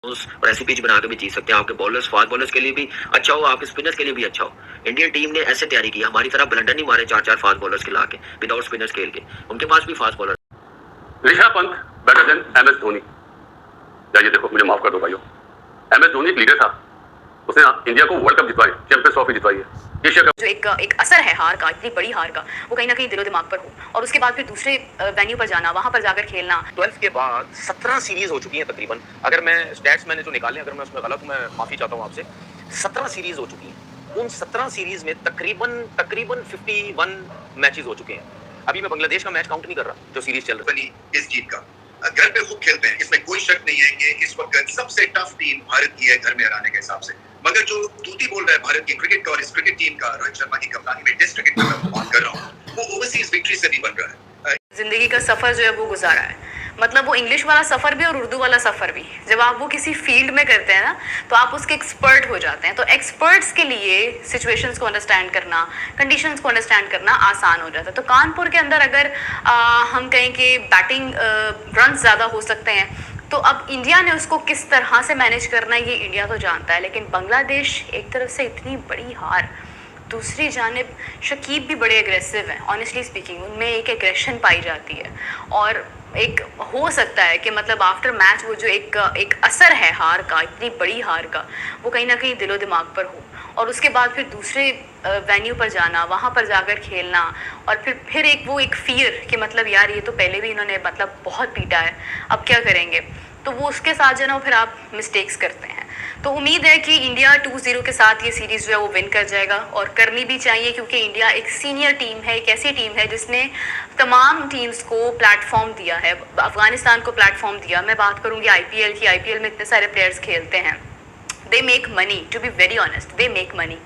और ऐसी पिच बना के भी जीत सकते हैं। आपके बॉलर्स फास्ट बॉलर्स के लिए भी अच्छा हो, आपके स्पिनर्स के लिए भी अच्छा हो। इंडियन टीम ने ऐसे तैयारी की, हमारी तरह ब्लंडर नहीं मारे चार चार फास्ट बॉलर्स के लाके विदाउट स्पिनर्स खेल के। उनके पास भी fast bowler. Rishabh Pant better than MS Dhoni. या ये देखो, मुझे माफ कर दो भाइयों, एमएस धोनी एक लीडर था, उसने इंडिया को वर्ल्ड कप जितवाई, चैंपियंस ट्रॉफी जितवाई है, एशिया कप। जो एक असर है हार का, इतनी बड़ी हार का, वो कहीं ना कहीं दिलो दिमाग पर हो, और उसके बाद फिर दूसरे वेन्यू पर जाना, वहां पर जाकर खेलना। 12 के बाद 17 सीरीज हो चुकी हैं तकरीबन। अगर मैं स्टैट्स मैंने जो निकाले, अगर मैं उसमें गलत हूं, मैं माफी चाहता हूं आपसे। 17 सीरीज हो चुकी हैं। उन 17 सीरीज में तकरीबन 51 मैचेस हो चुके हैं। अभी मैं बांग्लादेश का मैच काउंट नहीं कर रहा जो सीरीज चल रही है। इस जीत का घर पे खूब खेलते हैं, इसमें कोई शक नहीं है कि इस वक्त सबसे टफ टीम भारत की है घर में हराने के हिसाब से। मगर जो तूती बोल रहा है भारत की क्रिकेट का और इस क्रिकेट टीम का, रोहित शर्मा की कप्तानी में टेस्ट क्रिकेट में बात कर रहा हूँ, वो ओवरसीज विक्ट्री से नहीं बन रहा है। जिंदगी का सफर जो है वो गुजारा है, मतलब वो इंग्लिश वाला सफर भी और उर्दू वाला सफर भी। जब आप वो किसी फील्ड में करते हैं ना, तो आप उसके एक्सपर्ट हो जाते हैं। तो एक्सपर्ट्स के लिए सिचुएशंस को अंडरस्टैंड करना, कंडीशंस को अंडरस्टैंड करना आसान हो जाता है। तो कानपुर के अंदर अगर हम कहें कि बैटिंग रन ज़्यादा हो सकते हैं, तो अब इंडिया ने उसको किस तरह से मैनेज करना है ये इंडिया तो जानता है। लेकिन बांग्लादेश एक तरफ से इतनी बड़ी हार, दूसरी जानिब शकीब भी बड़े एग्रेसिव हैं। ऑनेस्टली स्पीकिंग उनमें एक एग्रेशन पाई जाती है, और एक हो सकता है कि मतलब आफ्टर मैच वो जो एक असर है हार का, इतनी बड़ी हार का, वो कहीं ना कहीं दिलो दिमाग पर हो, और उसके बाद फिर दूसरे वेन्यू पर जाना, वहाँ पर जाकर खेलना, और फिर एक फियर कि मतलब यार ये तो पहले भी इन्होंने मतलब बहुत पीटा है, अब क्या करेंगे। तो वो उसके साथ जो है ना फिर आप मिस्टेक्स करते हैं। तो उम्मीद है कि इंडिया 2-0 के साथ ये सीरीज़ जो है वो विन कर जाएगा, और करनी भी चाहिए, क्योंकि इंडिया एक सीनियर टीम है, एक ऐसी टीम है जिसने तमाम टीम्स को प्लेटफॉर्म दिया है, अफगानिस्तान को प्लेटफॉर्म दिया। मैं बात करूँगी आईपीएल की। आईपीएल में इतने सारे प्लेयर्स खेलते हैं, they make money, to be very honest, they make money,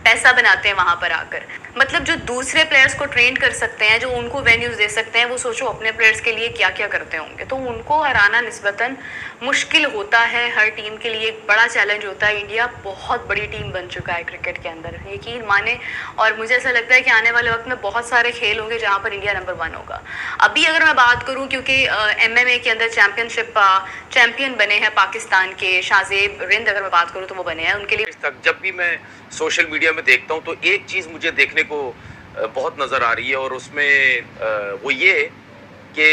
पैसा बनाते हैं वहाँ पर आकर। मतलब जो दूसरे प्लेयर्स को ट्रेन कर सकते हैं, जो उनको वेन्यूज़ दे सकते हैं, वो सोचो अपने प्लेयर्स के लिए क्या क्या करते होंगे। तो उनको हराना निस्बतन मुश्किल होता है, हर टीम के लिए एक बड़ा चैलेंज होता है। इंडिया बहुत बड़ी टीम बन चुका है क्रिकेट के अंदर, यकीन माने। और मुझे ऐसा लगता है कि आने वाले वक्त में बहुत सारे खेल होंगे जहाँ पर इंडिया नंबर 1 होगा। अभी अगर मैं बात करूँ, क्योंकि MMA के अंदर चैम्पियन बने हैं पाकिस्तान के शाहजेब रिंद, अगर मैं बात करूँ तो वो बने हैं। उनके लिए तक जब भी मैं सोशल मीडिया में देखता हूँ, तो एक चीज़ मुझे देखने को बहुत नज़र आ रही है, और उसमें वो ये कि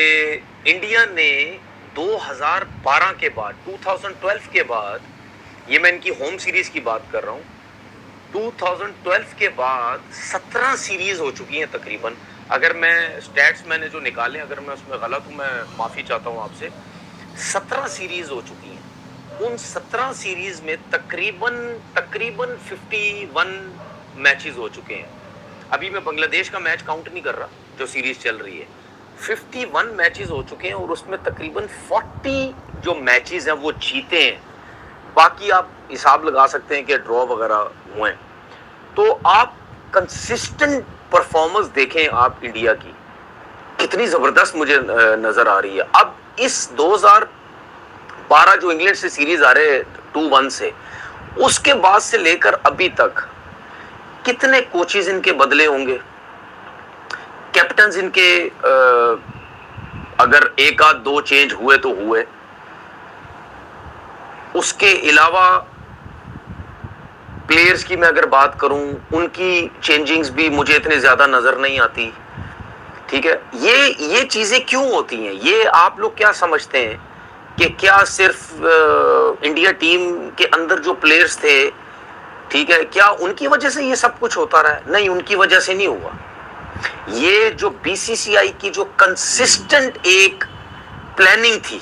इंडिया ने 2012 के बाद, 2012 के बाद, ये मैं इनकी होम सीरीज़ की बात कर रहा हूँ, 2012 के बाद 17 सीरीज़ हो चुकी हैं तकरीबन। अगर मैं स्टैट्स मैंने जो निकाले, अगर मैं उसमें गलत हूँ, मैं माफ़ी चाहता हूँ आपसे। 17 सीरीज़ हो चुकी हैं। उन 17 सीरीज में तकरीबन 51 मैचेस हो चुके हैं। अभी मैं बांग्लादेश का मैच काउंट नहीं कर रहा जो सीरीज चल रही है। 51 मैचेस हो चुके हैं, और उसमें तकरीबन 40 जो मैचेस हैं वो जीते हैं। बाकी आप हिसाब लगा सकते हैं कि ड्रॉ वगैरह हुए हैं। तो आप कंसिस्टेंट परफॉर्मेंस देखें आप इंडिया की, कितनी ज़बरदस्त मुझे नज़र आ रही है। अब इस 2012 जो इंग्लैंड से सीरीज आ रहे 2-1 से, उसके बाद से लेकर अभी तक कितने कोचेस इनके बदले होंगे, कैप्टन इनके अगर एक आध दो चेंज हुए तो हुए, उसके अलावा प्लेयर्स की मैं अगर बात करूं, उनकी चेंजिंग्स भी मुझे इतने ज्यादा नजर नहीं आती। ठीक है, ये चीजें क्यों होती हैं, ये आप लोग क्या समझते हैं कि क्या सिर्फ इंडिया टीम के अंदर जो प्लेयर्स थे, ठीक है, क्या उनकी वजह से ये सब कुछ होता रहा है? नहीं, उनकी वजह से नहीं हुआ। ये जो बीसीसीआई की जो कंसिस्टेंट एक प्लानिंग थी,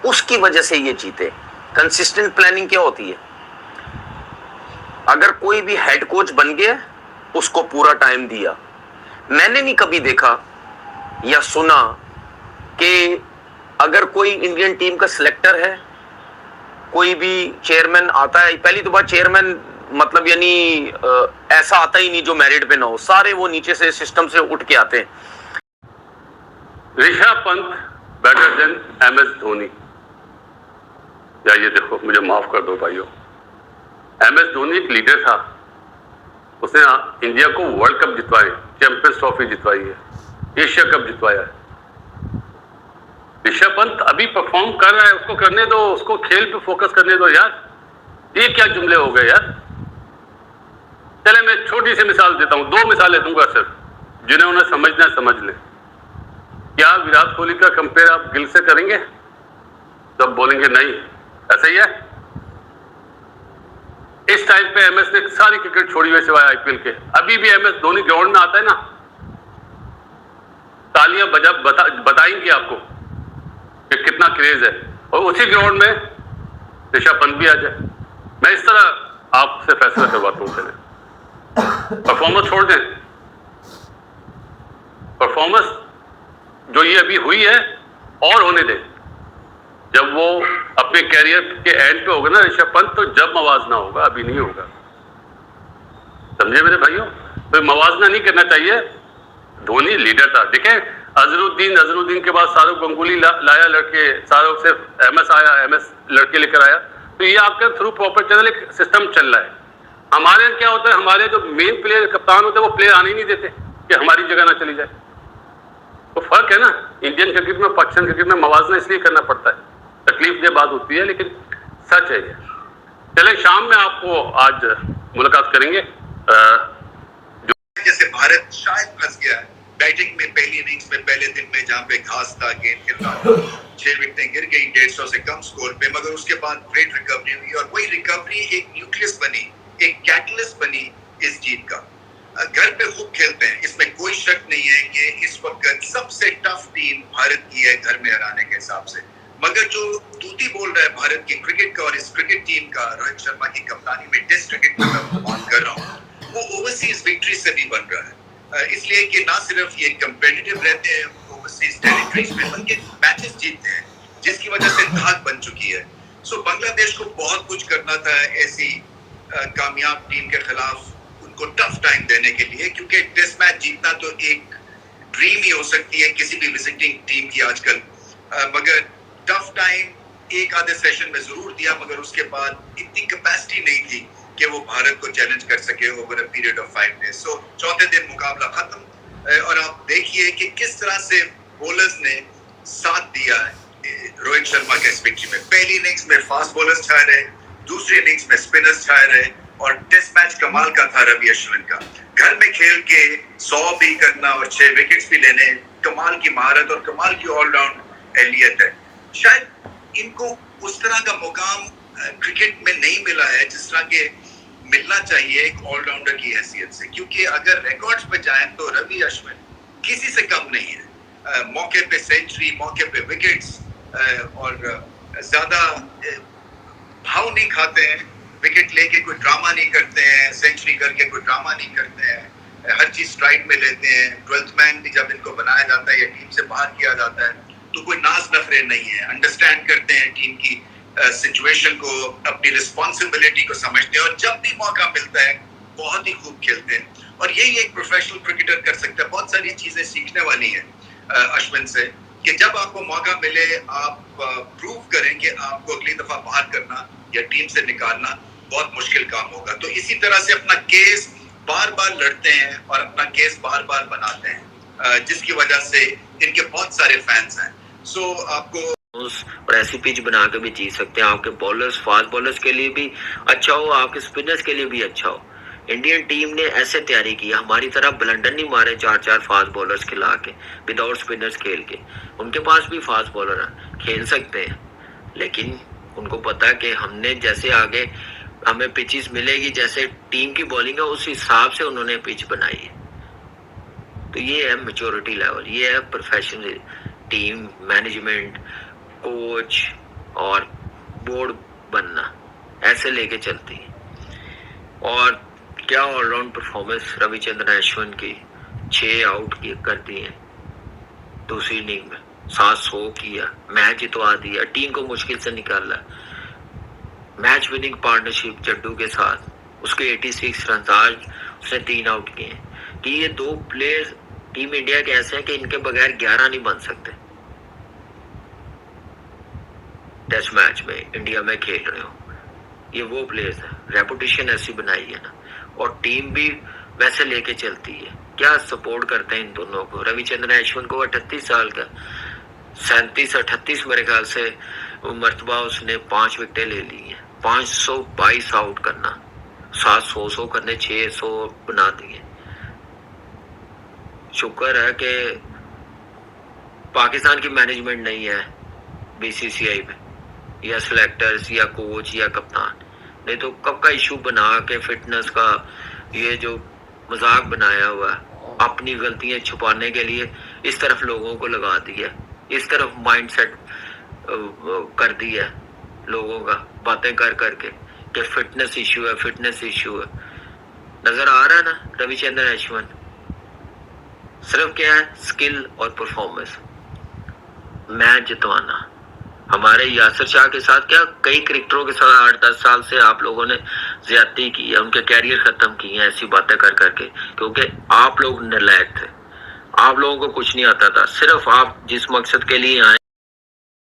उसकी वजह से ये जीते। कंसिस्टेंट प्लानिंग क्या होती है? अगर कोई भी हेड कोच बन गया, उसको पूरा टाइम दिया। मैंने नहीं कभी देखा या सुना कि अगर कोई इंडियन टीम का सिलेक्टर है, कोई भी चेयरमैन आता है, पहली तो बात चेयरमैन मतलब यानी ऐसा आता ही नहीं जो मेरिट पे ना हो, सारे वो नीचे से सिस्टम से उठ के आते हैं। Rishabh Pant better than MS Dhoni. या ये देखो, मुझे माफ कर दो भाइयों, एमएस धोनी एक लीडर था, उसने इंडिया को वर्ल्ड कप जितवाई, चैंपियंस ट्रॉफी जितवाई है, एशिया कप जितवाया है। ऋषभ पंत अभी परफॉर्म कर रहा है, उसको करने दो, उसको खेल पे फोकस करने दो यार। ये क्या जुमले हो गए यार। चले मैं छोटी सी मिसाल देता हूं, 2 मिसालें दूंगा सिर्फ, जिन्हें उन्हें समझना है समझ ले। क्या विराट कोहली का कंपेयर आप गिल से करेंगे? जब बोलेंगे नहीं, ऐसा ही है। इस टाइम पे एमएस ने सारी क्रिकेट छोड़ी हुई सिवाय आईपीएल के। अभी भी एमएस धोनी ग्राउंड में आता है ना, तालियां बताएंगी आपको कि कितना क्रेज है, और उसी ग्राउंड में ऋषभ पंत भी आ जाए। मैं इस तरह आपसे फैसला करवाता हूं। चले परफॉर्मेंस छोड़ दें, परफॉर्मेंस जो ये अभी हुई है और होने दें। जब वो अपने कैरियर के एंड पे होगा ना ऋषभ पंत, तो जब मवाजना होगा, अभी नहीं होगा। समझे मेरे भाइयों? तो मवाजना नहीं करना चाहिए। धोनी लीडर था। देखें अजरुद्दीन के बाद शाहरुख गंगुली लाया लड़के, शाहरुख से एमएस आया, एमएस लड़के लेकर आया। तो ये आपके थ्रू प्रॉपर चैनल एक सिस्टम चल रहा है। हमारे यहाँ क्या होता है, हमारे जो मेन प्लेयर कप्तान होते हैं वो प्लेयर आने ही नहीं देते कि हमारी जगह ना चली जाए। तो फर्क है ना, इंडियन क्रिकेट में पाकिस्तान क्रिकेट में मवाजना इसलिए करना पड़ता है। तकलीफ ये बात होती है, लेकिन सच है ये। चले शाम में आपको आज मुलाकात करेंगे। जैसे भारत शायद फंस गया है बैटिंग में पहली इनिंग्स में पहले दिन में, जहां पे घास था, गेंद गिर रहा था, 6 विकेटें गिर गई 150 से कम स्कोर पे, मगर उसके बाद ग्रेट रिकवरी हुई और वही रिकवरी एक न्यूक्लियस बनी, एक कैटलिस्ट बनी इस जीत का। घर पे खूब खेलते हैं, इसमें कोई शक नहीं है कि इस वक्त सबसे टफ टीम भारत की है घर में हराने के हिसाब से। मगर जो दूती बोल रहा है भारत की क्रिकेट का और इस क्रिकेट टीम का, रोहित शर्मा की कप्तानी में टेस्ट क्रिकेट में मैं बात कर रहा हूँ, वो ओवरसीज विक्ट्री से भी बन रहा है। इसलिए कि ना सिर्फ ये कंपेटिटिव रहते हैं ओवरसीज टेरिटरीज में, बल्कि मैचेस जीतते हैं, जिसकी वजह से धाक बन चुकी है। सो बांग्लादेश को बहुत कुछ करना था ऐसी कामयाब टीम के खिलाफ, उनको टफ टाइम देने के लिए, क्योंकि टेस्ट मैच जीतना तो एक ड्रीम ही हो सकती है किसी भी विजिटिंग टीम की आजकल। मगर टफ टाइम एक आधे सेशन में जरूर दिया, मगर उसके बाद इतनी कैपेसिटी नहीं थी कि वो भारत को चैलेंज कर सके over a period of 5 days. So चौथे दिन मुकाबला खत्म, और आप देखिए कि किस तरह से बॉलर्स ने साथ दिया है रोहित शर्मा के इस विक्ट्री में। पहली इनिंग्स में फास्ट बॉलर्स छाए रहे, दूसरी इनिंग्स में स्पिनर्स छाए रहे, और टेस्ट मैच कमाल का था रवि अश्विन का। घर में खेल के 100 भी करना और 6 विकेट्स भी लेने, कमाल की महारत और कमाल की ऑलराउंड एहलियत है। शायद इनको उस तरह का मुकाम क्रिकेट में नहीं मिला है जिस तरह के मिलना चाहिए एक ऑलराउंडर की हैसियत से, क्योंकि अगर रिकॉर्ड्स पे जाएं तो रवि अश्विन किसी से कम नहीं है। मौके पे सेंचुरी, मौके पे विकेट्स, और ज्यादा भाव नहीं खाते हैं, विकेट लेके कोई ड्रामा नहीं करते हैं, सेंचुरी करके कोई ड्रामा नहीं करते हैं, हर चीज स्ट्राइक में लेते हैं। 12th मैन भी जब इनको बनाया जाता है या टीम से बाहर किया जाता है तो कोई नाज नखरे नहीं है, अंडरस्टैंड करते हैं टीम की सिचुएशन को, अपनी रिस्पॉन्सिबिलिटी को समझते हैं, और जब भी मौका मिलता है बहुत ही खूब खेलते हैं। और यही एक प्रोफेशनल क्रिकेटर कर सकता है। बहुत सारी चीजें सीखने वाली है अश्विन से, कि जब आपको मौका मिले आप प्रूव करें कि आपको अगली दफा बाहर करना या टीम से निकालना बहुत मुश्किल काम होगा। तो इसी तरह से अपना केस बार बार लड़ते हैं और अपना केस बार बार बनाते हैं, जिसकी वजह से इनके बहुत सारे फैंस हैं। सो आपको और ऐसी पिच बना के भी जीत सकते हैं। आपके बॉलर्स, फास्ट बॉलर्स के लिए भी अच्छा हो, आपके स्पिनर्स के लिए भी अच्छा हो। इंडियन टीम ने ऐसे तैयारी की, हमारी तरह ब्लंडर नहीं मारे 4-4 फास्ट बॉलर्स खिला के, विदाउट स्पिनर्स खेल के। उनके पास भी फास्ट बॉलर हैं, खेल सकते हैं, लेकिन उनको पता है कि हमने जैसे आगे हमें पिचेस मिलेगी, जैसे टीम की बॉलिंग है उस हिसाब से उन्होंने पिच बनाई है। तो ये है मैच्योरिटी लेवल, ये है प्रोफेशनल टीम मैनेजमेंट, कोच और बोर्ड बनना, ऐसे लेके चलती है। और क्या ऑलराउंड परफॉर्मेंस रविचंद्रन अश्विन की, 6 आउट कर दिए दूसरी इनिंग में, 700 किया, मैच जितवा दिया, टीम को मुश्किल से निकाला, मैच विनिंग पार्टनरशिप जड्डू के साथ, उसके 86 रन, आज उसने 3 आउट किए। कि ये 2 प्लेयर्स टीम इंडिया के ऐसे हैं कि इनके बगैर 11 नहीं बन सकते। टेस्ट मैच में इंडिया में खेल रहे हो, ये वो प्लेयर्स हैं, रेपुटेशन ऐसी बनाई है ना, और टीम भी वैसे लेके चलती है। क्या सपोर्ट करते हैं इन दोनों को। रविचंद्रन अश्विन को 38 साल का 37-38 मेरे ख्याल से मरतबा उसने 5 विकेटें ले ली हैं। 522 आउट करना, 700 करने 600 बना दिए। शुक्र है कि पाकिस्तान की मैनेजमेंट नहीं है बीसीसीआई में, या सिलेक्टर्स या कोच या कप्तान, नहीं तो कब का इशू बना के फिटनेस का ये जो मजाक बनाया हुआ है, अपनी गलतियां छुपाने के लिए इस तरफ लोगों को लगा दिया, इस तरफ माइंडसेट कर दिया लोगों का, बातें कर करके कि फिटनेस इशू है, फिटनेस इशू है। नजर आ रहा है ना रविचंद्रन अश्विन, सिर्फ क्या है, स्किल और परफॉर्मेंस, मैच जितवाना। हमारे यासिर शाह के साथ क्या, कई क्रिकेटरों के साथ 8-10 साल से आप लोगों ने ज्यादती की है, उनके कैरियर खत्म किए हैं ऐसी बातें कर करके, क्योंकि आप लोग नालायक थे, आप लोगों को कुछ नहीं आता था। सिर्फ आप जिस मकसद के लिए आए